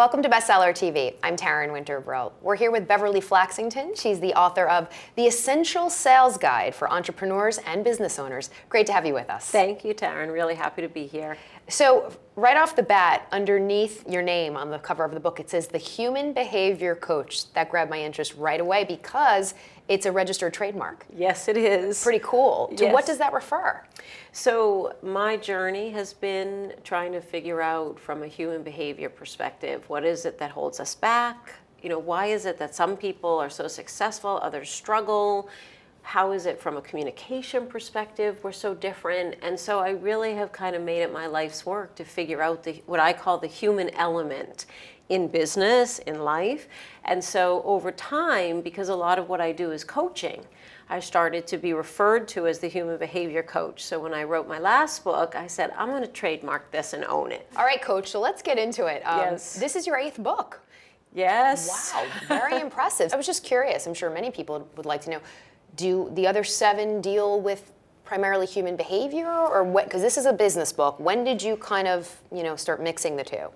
Welcome to Bestseller TV. I'm Taryn Winter Brill. We're here with Beverly Flaxington. She's the author of The Essential Sales Guide for Entrepreneurs and Business Owners. Great to have you with us. Thank you, Taryn. Really happy to be here. So, right off the bat, underneath your name on the cover of the book, it says the Human Behavior Coach. That grabbed my interest right away because it's a registered trademark. Yes, it is. Pretty cool. To Yes. what does that refer? So my journey has been trying to figure out from a human behavior perspective, what is it that holds us back? You know, why is it that some people are so successful, others struggle? How is it from a communication perspective? We're so different. And so I really have kind of made it my life's work to figure out what I call the human element in business, in life. And so over time, because a lot of what I do is coaching, I started to be referred to as the human behavior coach. So when I wrote my last book, I said, I'm going to trademark this and own it. All right, Coach, so let's get into it. Yes. This is your 8th book. Yes. Wow, very impressive. I was just curious. I'm sure many people would like to know, do the other 7 deal with primarily human behavior, or what? Because this is a business book. When did you kind of, start mixing the two?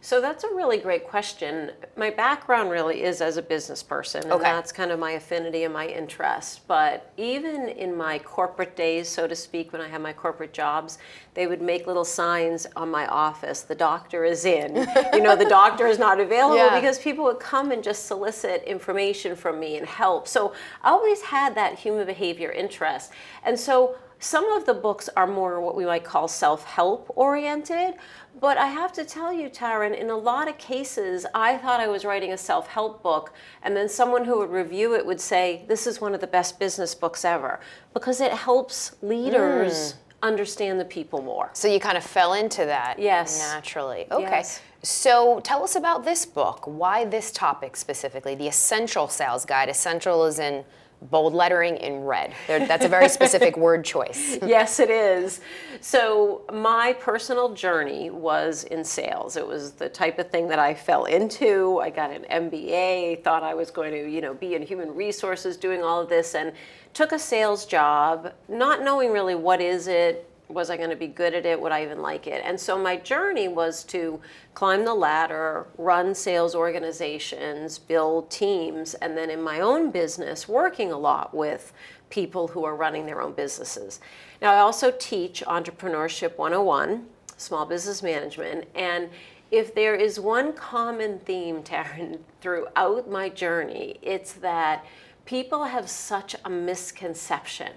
So that's a really great question. My background really is as a business person, and Okay. that's kind of my affinity and my interest. But even in my corporate days, so to speak, when I had my corporate jobs, they would make little signs on my office, the doctor is in. The doctor is not available, Yeah. because people would come and just solicit information from me and help. So I always had that human behavior interest. And so some of the books are more what we might call self-help oriented, but I have to tell you, Taryn, in a lot of cases, I thought I was writing a self-help book, and then someone who would review it would say, this is one of the best business books ever, because it helps leaders understand the people more. So you kind of fell into that naturally. Okay. Yes. So tell us about this book. Why this topic specifically? The Essential Sales Guide. Essential is in bold lettering in red. That's a very specific word choice. Yes, it is. So my personal journey was in sales. It was the type of thing that I fell into. I got an MBA, thought I was going to, be in human resources doing all of this, and took a sales job, not knowing really what is it, was I going to be good at it, would I even like it? And so my journey was to climb the ladder, run sales organizations, build teams, and then in my own business, working a lot with people who are running their own businesses. Now, I also teach Entrepreneurship 101, small business management, and if there is one common theme, Taryn, throughout my journey, it's that people have such a misconception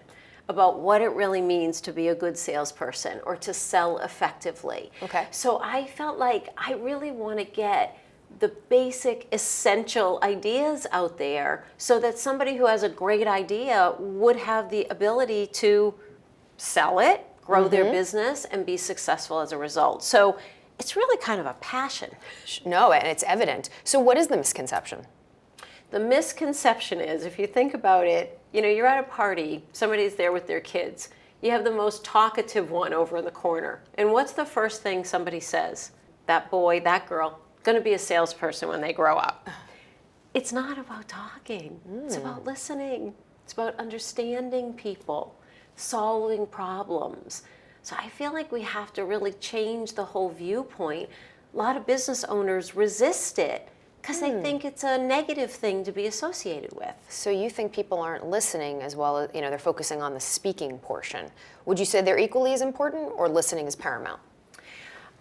about what it really means to be a good salesperson or to sell effectively. Okay. So I felt like I really want to get the basic essential ideas out there so that somebody who has a great idea would have the ability to sell it, grow their business, and be successful as a result. So it's really kind of a passion. No, and it's evident. So what is the misconception? The misconception is, if you think about it, you're at a party, somebody's there with their kids. You have the most talkative one over in the corner. And what's the first thing somebody says? That boy, that girl, going to be a salesperson when they grow up. It's not about talking. It's about listening. It's about understanding people, solving problems. So I feel like we have to really change the whole viewpoint. A lot of business owners resist it because they think it's a negative thing to be associated with. So you think people aren't listening as well as, they're focusing on the speaking portion. Would you say they're equally as important, or listening is paramount?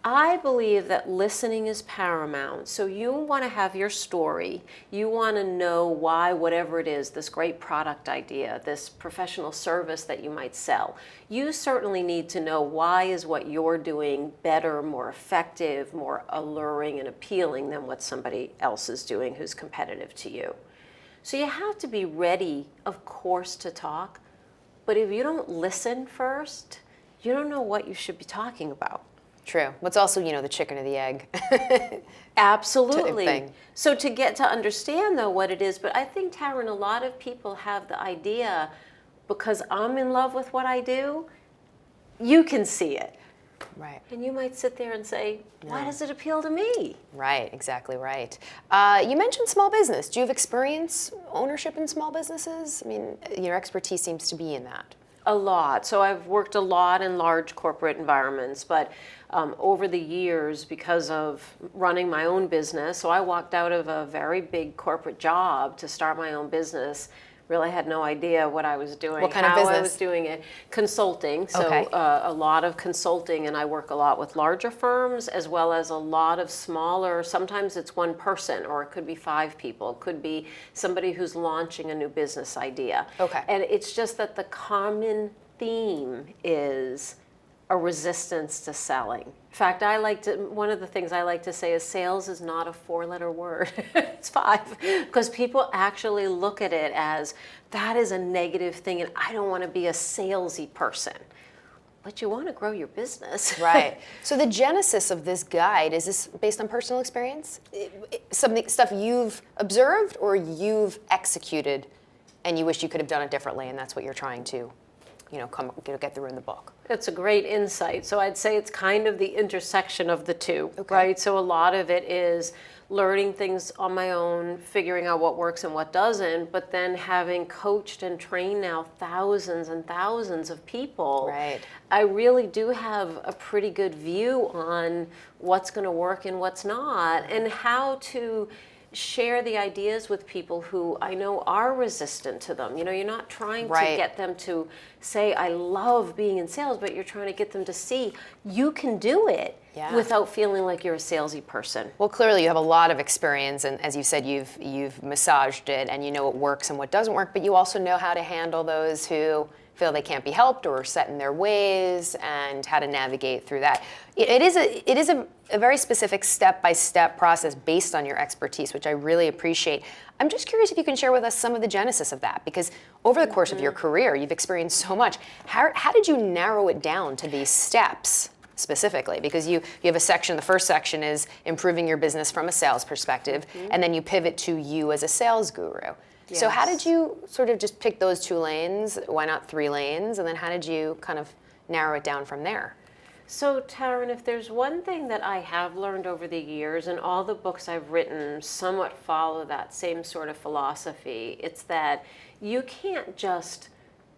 I believe that listening is paramount. So you want to have your story. You want to know why whatever it is, this great product idea, this professional service that you might sell. You certainly need to know why is what you're doing better, more effective, more alluring and appealing than what somebody else is doing who's competitive to you. So you have to be ready, of course, to talk. But if you don't listen first, you don't know what you should be talking about. True. What's also, the chicken or the egg. Absolutely. Thing. So to get to understand, though, what it is, but I think, Taryn, a lot of people have the idea, because I'm in love with what I do, you can see it. Right. And you might sit there and say, why does it appeal to me? Right, exactly right. You mentioned small business. Do you have experience ownership in small businesses? I mean, your expertise seems to be in that. A lot. So I've worked a lot in large corporate environments, but over the years, because of running my own business, so I walked out of a very big corporate job to start my own business. Really had no idea what I was doing, what kind how of business? I was doing it. Consulting, so Okay. A lot of consulting, and I work a lot with larger firms as well as a lot of smaller. Sometimes it's one person, or it could be 5 people. It could be somebody who's launching a new business idea. Okay. And it's just that the common theme is a resistance to selling. In fact, one of the things I like to say is sales is not a 4-letter word. It's 5, because people actually look at it as that is a negative thing and I don't want to be a salesy person. But you want to grow your business. Right. So the genesis of this guide, is this based on personal experience? Stuff you've observed or you've executed and you wish you could have done it differently, and that's what you're trying to get through in the book? That's a great insight. So I'd say it's kind of the intersection of the two, Okay. right? So a lot of it is learning things on my own, figuring out what works and what doesn't, but then having coached and trained now thousands and thousands of people, Right. I really do have a pretty good view on what's going to work and what's not, and how to share the ideas with people who I know are resistant to them. You're not trying Right. to get them to say, I love being in sales, but you're trying to get them to see you can do it Yeah. without feeling like you're a salesy person. Well, clearly you have a lot of experience, and as you said, you've massaged it, and you know what works and what doesn't work, but you also know how to handle those who feel they can't be helped or are set in their ways, and how to navigate through that. It is a very specific step-by-step process based on your expertise, which I really appreciate. I'm just curious if you can share with us some of the genesis of that, because over the course of your career, you've experienced so much. How did you narrow it down to these steps specifically? Because you have a section, the first section is improving your business from a sales perspective, and then you pivot to you as a sales guru. So how did you sort of just pick those 2 lanes? Why not 3 lanes? And then how did you kind of narrow it down from there? So Taryn, if there's one thing that I have learned over the years, and all the books I've written somewhat follow that same sort of philosophy, it's that you can't just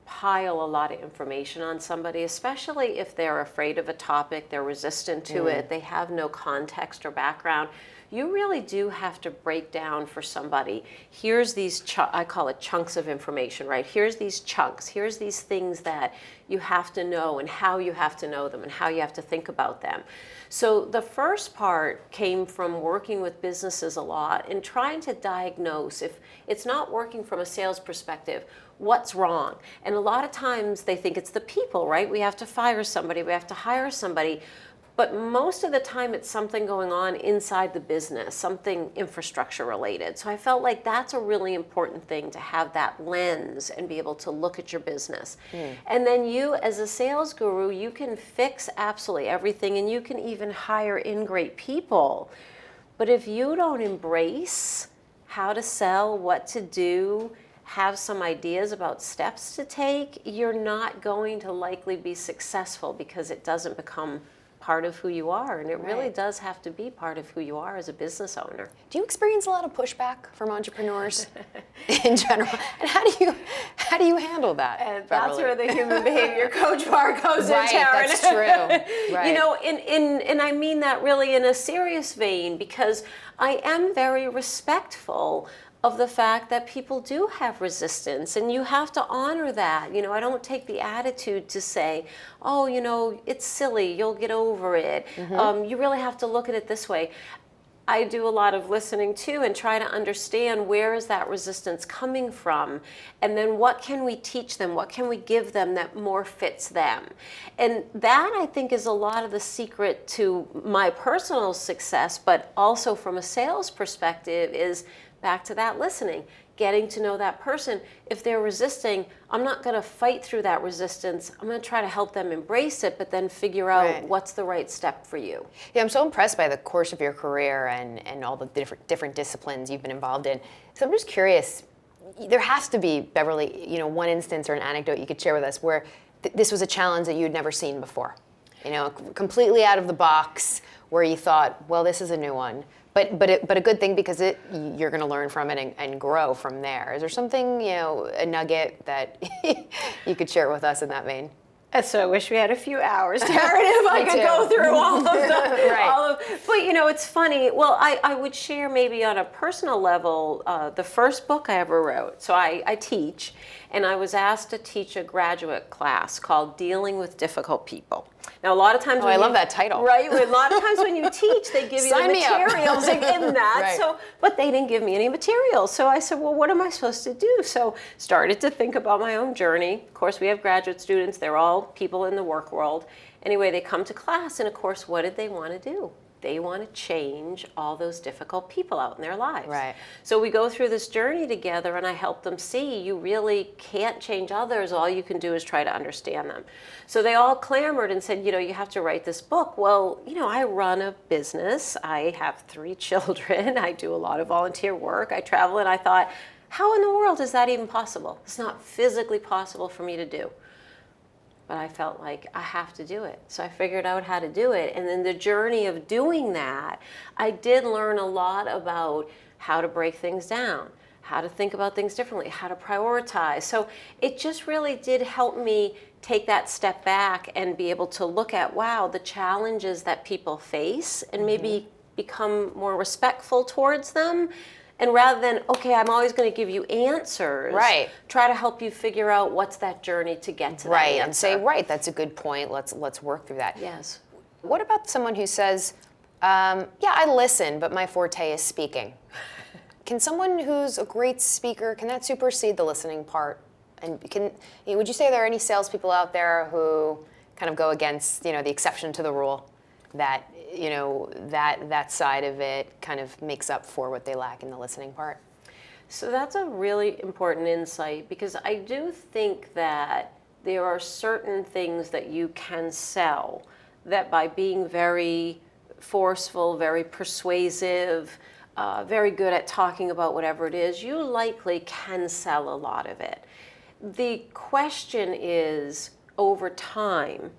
pile a lot of information on somebody, especially if they're afraid of a topic, they're resistant to it, they have no context or background. You really do have to break down for somebody. Here's these, I call it chunks of information, right? Here's these chunks. Here's these things that you have to know, and how you have to know them, and how you have to think about them. So the first part came from working with businesses a lot and trying to diagnose, if it's not working from a sales perspective, what's wrong? And a lot of times they think it's the people, right? We have to fire somebody, we have to hire somebody. But most of the time it's something going on inside the business, something infrastructure related. So I felt like that's a really important thing, to have that lens and be able to look at your business. And then you, as a sales guru, you can fix absolutely everything, and you can even hire in great people. But if you don't embrace how to sell, what to do, have some ideas about steps to take, you're not going to likely be successful, because it doesn't become part of who you are, and it really Right. does have to be part of who you are as a business owner. Do you experience a lot of pushback from entrepreneurs in general? And how do you handle that? And that's Beverly? where the human behavior coach part goes in, Right, Taryn. that's true. Right. You know, and I mean that really in a serious vein, because I am very respectful of the fact that people do have resistance, and you have to honor that. You know, I don't take the attitude to say, oh, you know, it's silly, you'll get over it. You really have to look at it this way. I do a lot of listening too, and try to understand, where is that resistance coming from, and then what can we teach them, what can we give them that more fits them. And that, I think, is a lot of the secret to my personal success, but also from a sales perspective, is back to that listening, getting to know that person. If they're resisting, I'm not going to fight through that resistance. I'm going to try to help them embrace it, but then figure out Right. what's the right step for you. Yeah, I'm so impressed by the course of your career and all the different disciplines you've been involved in. So I'm just curious, there has to be, Beverly, you know, one instance or an anecdote you could share with us where this was a challenge that you'd never seen before. You know, completely out of the box, where you thought, well, this is a new one. But a good thing because you're going to learn from it and grow from there. Is there something, a nugget that you could share with us in that vein? So I wish we had a few hours, Taryn, if I could go through all of them. Right. But it's funny. Well, I would share maybe on a personal level the first book I ever wrote. So I teach, and I was asked to teach a graduate class called Dealing with Difficult People. Now, a lot of times, I love that title. Right? A lot of times when you teach, they give you the materials in that. Right. So, but they didn't give me any materials. So I said, well, what am I supposed to do? So started to think about my own journey. Of course, we have graduate students. They're all people in the work world. Anyway, they come to class, and of course, what did they want to do? They want to change all those difficult people out in their lives. Right. So we go through this journey together, and I help them see you really can't change others. All you can do is try to understand them. So they all clamored and said, you have to write this book. Well, I run a business. I have 3 children. I do a lot of volunteer work. I travel, and I thought, how in the world is that even possible? It's not physically possible for me to do. But I felt like I have to do it. So I figured out how to do it. And then the journey of doing that, I did learn a lot about how to break things down, how to think about things differently, how to prioritize. So it just really did help me take that step back and be able to look at, wow, the challenges that people face and maybe become more respectful towards them. And rather than, okay, I'm always going to give you answers, right, try to help you figure out what's that journey to get to that answer. And say, right, that's a good point. Let's work through that. Yes. What about someone who says, yeah, I listen, but my forte is speaking? Can someone who's a great speaker, can that supersede the listening part? And would you say there are any salespeople out there who kind of go against, the exception to the rule, that that side of it kind of makes up for what they lack in the listening part? So that's a really important insight, because I do think that there are certain things that you can sell that by being very forceful, very persuasive, very good at talking about whatever it is, you likely can sell a lot of it. The question is, over time,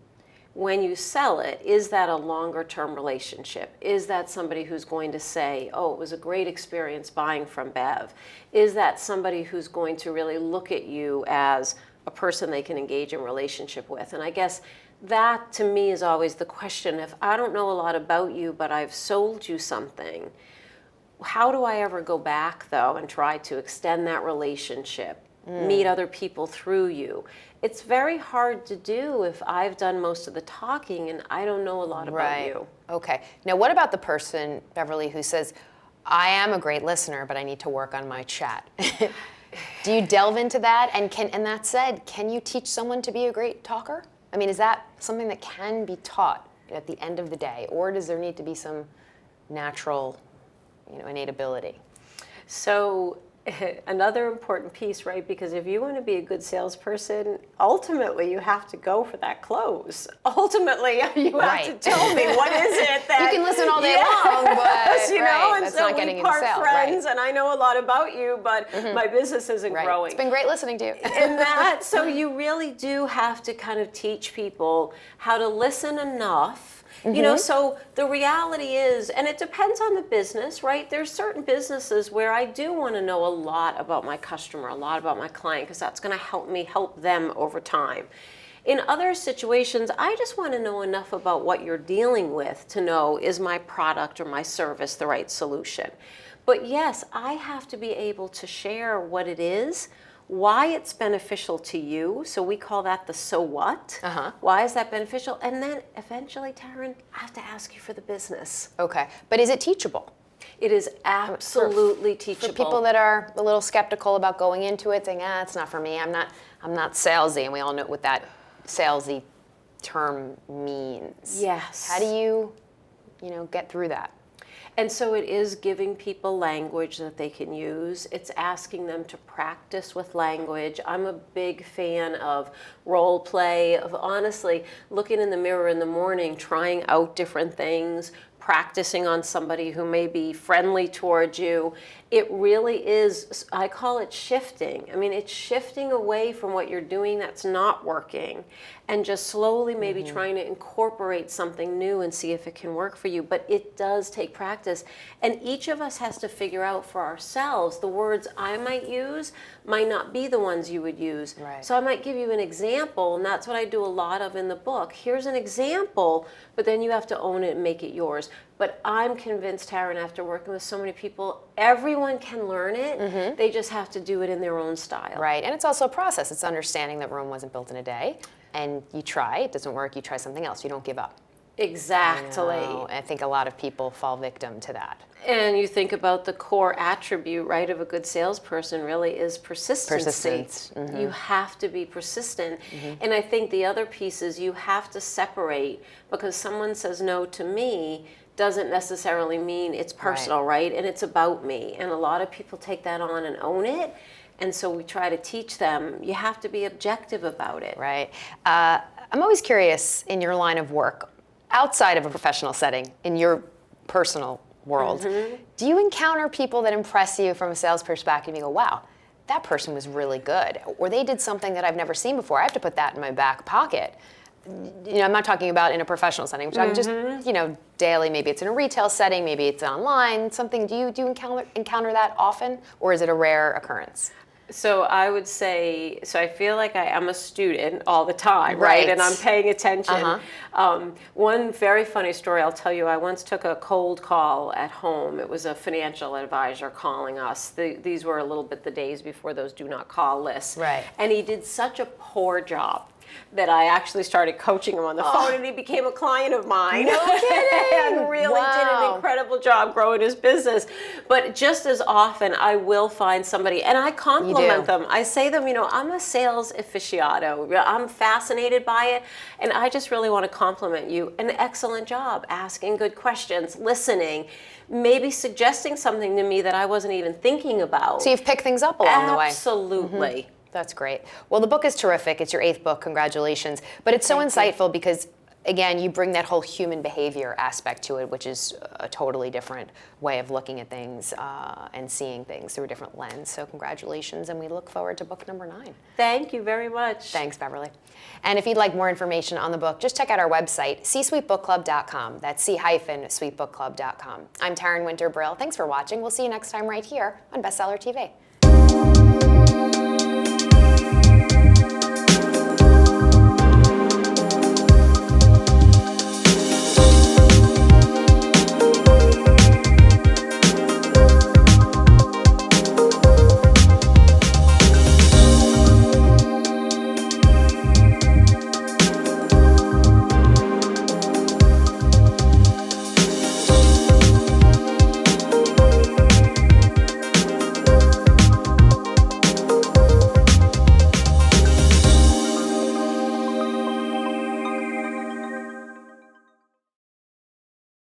when you sell it, is that a longer term relationship? Is that somebody who's going to say, oh, it was a great experience buying from Bev? Is that somebody who's going to really look at you as a person they can engage in relationship with? And I guess that to me is always the question. If I don't know a lot about you, but I've sold you something, how do I ever go back though and try to extend that relationship, meet other people through you? It's very hard to do if I've done most of the talking and I don't know a lot about you. Okay. Now, what about the person, Beverly, who says, I am a great listener, but I need to work on my chat? Do you delve into that? And that said, can you teach someone to be a great talker? I mean, is that something that can be taught at the end of the day? Or does there need to be some natural, innate ability? So another important piece, right? Because if you want to be a good salesperson, ultimately you have to go for that close. Ultimately, you have to tell me what is it that you can listen all day long, but and that's so not getting we into part sale, friends, and I know a lot about you, but my business isn't growing. It's been great listening to you. So you really do have to kind of teach people how to listen enough. So the reality is, and it depends on the business, right? There's certain businesses where I do want to know a lot about my customer, a lot about my client, because that's going to help me help them over time. In other situations, I just want to know enough about what you're dealing with to know, is my product or my service the right solution? But yes, I have to be able to share what it is, why it's beneficial to you. So we call that the so what. Why is that beneficial? And then eventually, Taryn, I have to ask you for the business. Okay. But is it teachable? It is absolutely teachable. For people that are a little skeptical about going into it, saying, it's not for me, I'm not salesy, and we all know what that salesy term means. Yes. How do you, get through that? And so it is giving people language that they can use. It's asking them to practice with language. I'm a big fan of role play, of honestly looking in the mirror in the morning, trying out different things, practicing on somebody who may be friendly towards you. It really is, I call it shifting. I mean, it's shifting away from what you're doing that's not working and just slowly maybe trying to incorporate something new and see if it can work for you. But it does take practice. And each of us has to figure out for ourselves the words I might use might not be the ones you would use. Right. So I might give you an example, and that's what I do a lot of in the book. Here's an example, but then you have to own it and make it yours. But I'm convinced, Taryn, after working with so many people, everyone can learn it. They just have to do it in their own style. Right, and it's also a process. It's understanding that Rome wasn't built in a day, and you try, it doesn't work, you try something else. You don't give up. Exactly. I think a lot of people fall victim to that. And you think about the core attribute, right, of a good salesperson really is persistency. Persistence. You have to be persistent. And I think the other piece is you have to separate, because someone says no to me doesn't necessarily mean it's personal, right? And it's about me. And a lot of people take that on and own it. And so we try to teach them, you have to be objective about it. Right. I'm always curious, in your line of work, outside of a professional setting, in your personal world, do you encounter people that impress you from a sales perspective and you go, wow, that person was really good, or they did something that I've never seen before, I have to put that in my back pocket? You know, I'm not talking about in a professional setting, I'm talking just, you know, daily, maybe it's in a retail setting, maybe it's online, something. Do you encounter that often, or is it a rare occurrence? So I would say, so I feel like I'm a student all the time, Right. right? And I'm paying attention. One very funny story I'll tell you, I once took a cold call at home. It was a financial advisor calling us. These were a little bit the days before those do not call lists. Right. And he did such a poor job that I actually started coaching him on the phone, and he became a client of mine. No kidding! And really did an incredible job growing his business. But just as often, I will find somebody, and I compliment them. I say to them, you know, I'm a sales aficionado. I'm fascinated by it, and I just really want to compliment you. An excellent job asking good questions, listening, maybe suggesting something to me that I wasn't even thinking about. So you've picked things up along the way. Absolutely. That's great. Well, the book is terrific. It's your 8th book. Congratulations. But it's so insightful because, again, you bring that whole human behavior aspect to it, which is a totally different way of looking at things and seeing things through a different lens. So congratulations, and we look forward to book number 9. Thank you very much. Thanks, Beverly. And if you'd like more information on the book, just check out our website, csuitebookclub.com. That's c-suitebookclub.com. I'm Taryn Winter Brill. Thanks for watching. We'll see you next time right here on Bestseller TV.